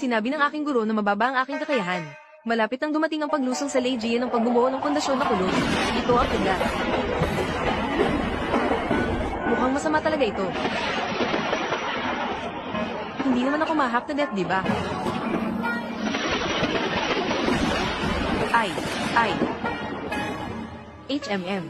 Sinabi ng aking guro na mababa ang aking kakayahan. Malapit nang dumating ang paglusong sa Legia ng pagbubuo ng pundasyon na kulong. Ito ang punda. Mukhang masama talaga ito. Hindi naman ako mahak na death, diba? Ay. HMM.